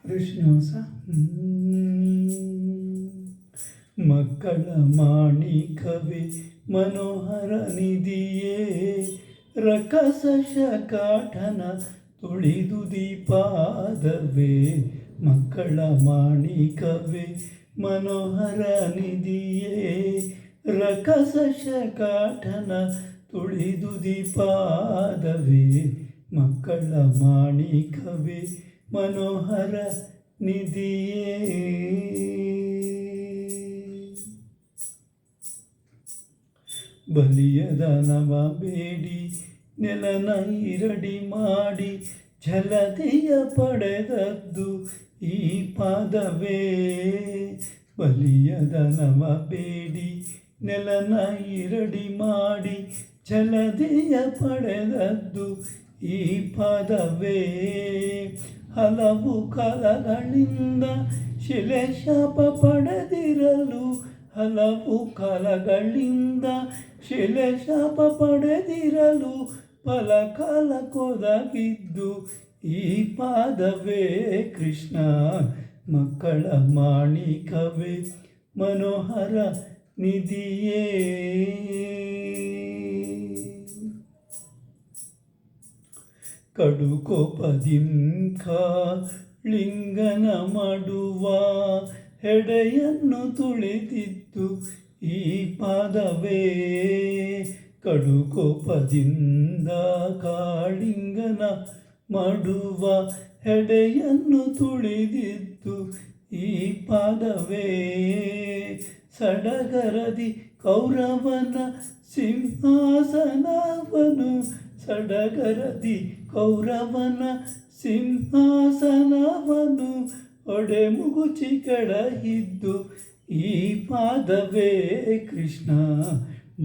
ಶ್ರೀನಿವಾಸ. ಮಕ್ಕಳ ಮಾಣಿಕವೇ ಮನೋಹರ ನಿಧಿಯೇ, ರಕಸ ಶಕಾಟನ ತುಳಿದು ದೀಪಾದವೇ. ಮಕ್ಕಳ ಮಾಣಿಕವೇ ಮನೋಹರ ನಿಧಿಯೇ, ರಕಸ ಶಕಾಟನ ತುಳಿದು ದೀಪಾದವೇ. ಮಕ್ಕಳ ಮಾಣಿಕವೇ ಮನೋಹರ ನಿಧಿಯೇ. ಬಲಿಯದನವ ಬೇಡಿ ನೆಲನ ಇರಡಿ ಮಾಡಿ, ಛಲತೆಯ ಪಡೆದದ್ದು ಈ ಪಾದವೇ. ಬಲಿಯದನವ ಬೇಡಿ ನೆಲನ ಇರಡಿ ಮಾಡಿ, ಛಲತೆಯ ಪಡೆದದ್ದು ಈ ಪಾದವೇ. ಹಲವು ಕಾಲಗಳಿಂದ ಶಿಲೆ ಶಾಪ ಪಡೆದಿರಲು, ಹಲವು ಕಾಲಗಳಿಂದ ಶಿಲೆ ಶಾಪ ಪಡೆದಿರಲು, ಫಲಕಾಲ ಕೊದಗಿದ್ದು ಈ ಪಾದವೇ. ಕೃಷ್ಣ ಮಕ್ಕಳ ಮಾಣಿಕವೇ ಮನೋಹರ ನಿಧಿಯೇ. ಕಡು ಕೋಪದಿಂಕ ಲಿಂಗನ ಮಾಡುವ, ಹೆಡೆಯನ್ನು ತುಳಿದಿದ್ದು ಈ ಪಾದವೇ. ಕಡು ಕೋಪದಿಂದ ಕಾಳಿಂಗನ ಮಾಡುವ, ಹೆಡೆಯನ್ನು ತುಳಿದಿದ್ದು ಈ ಪಾದವೇ. ಸಡಗರದಿ ಕೌರವನ ಸಿಂಹಾಸನವನು, ಸಡಗರದಿ ಕೌರವನ ಸಿಂಹಾಸನವನು ಒಡೆ ಮುಗುಚಿ ಕೆಳಗಿದ್ದು ಈ ಪಾದವೇ. ಕೃಷ್ಣ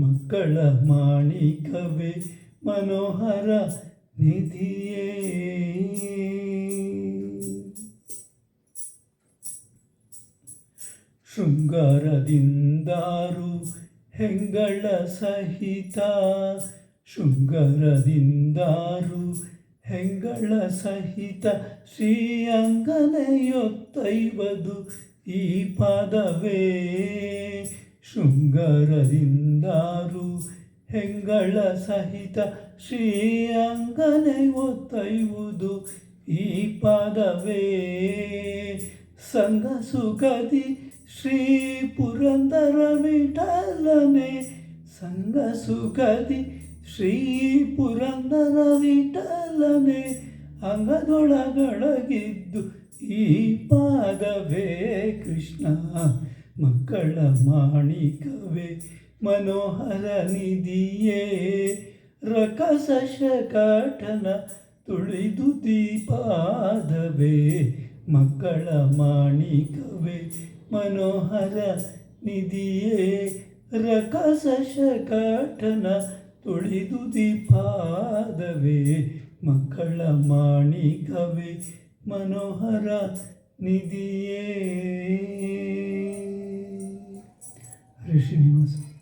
ಮಕ್ಕಳ ಮಾಣಿಕವೇ ಮನೋಹರ ನಿಧಿಯೇ. ಶೃಂಗಾರದಿಂದಾರು ಹೆಂಗಳ ಸಹಿತ, ಶೃಂಗಾರದಿಂದಾರು ಹೆಂಗಳ ಸಹಿತ, ಶ್ರೀಯಂಗನೆಯೊತ್ತೈವದು ಈ ಪಾದವೇ. ಶೃಂಗಾರದಿಂದಾರು ಹೆಂಗಳ ಸಹಿತ, ಶ್ರೀಯಂಗನೆ ಒತ್ತೈವುದು ಈ ಪಾದವೇ. ಸಂಗ ಸುಖದಿ ಶ್ರೀ ಪುರಂದರ ವಿಠಲನೆ, ಸಂಗ ಸುಖದಿ ಶ್ರೀ ಪುರಂದರ ವಿಠಲನೆ, ಅಂಗದೊಳಗೊಳಗಿದ್ದು ಈ ಪಾದವೇ. ಕೃಷ್ಣ ಮಕ್ಕಳ ಮಾಣಿಕವೇ ಮನೋಹರ ನಿಧಿಯೇ, ರಕಸ ಶಕಾಟನ ತುಳಿದು ದೀಪಾದವೇ. ಮಕ್ಕಳ ಮಾಣಿಕವೇ ಮನೋಹರ ನಿಧಿಯೇ, ರಕಸ ಶಕಾಟನ ತುಳಿದು ದೀಪಾದವೇ. ಮಕ್ಕಳ ಮಾಣಿಕವೇ ಮನೋಹರ ನಿಧಿಯೇ. ಶ್ರೀನಿವಾಸ.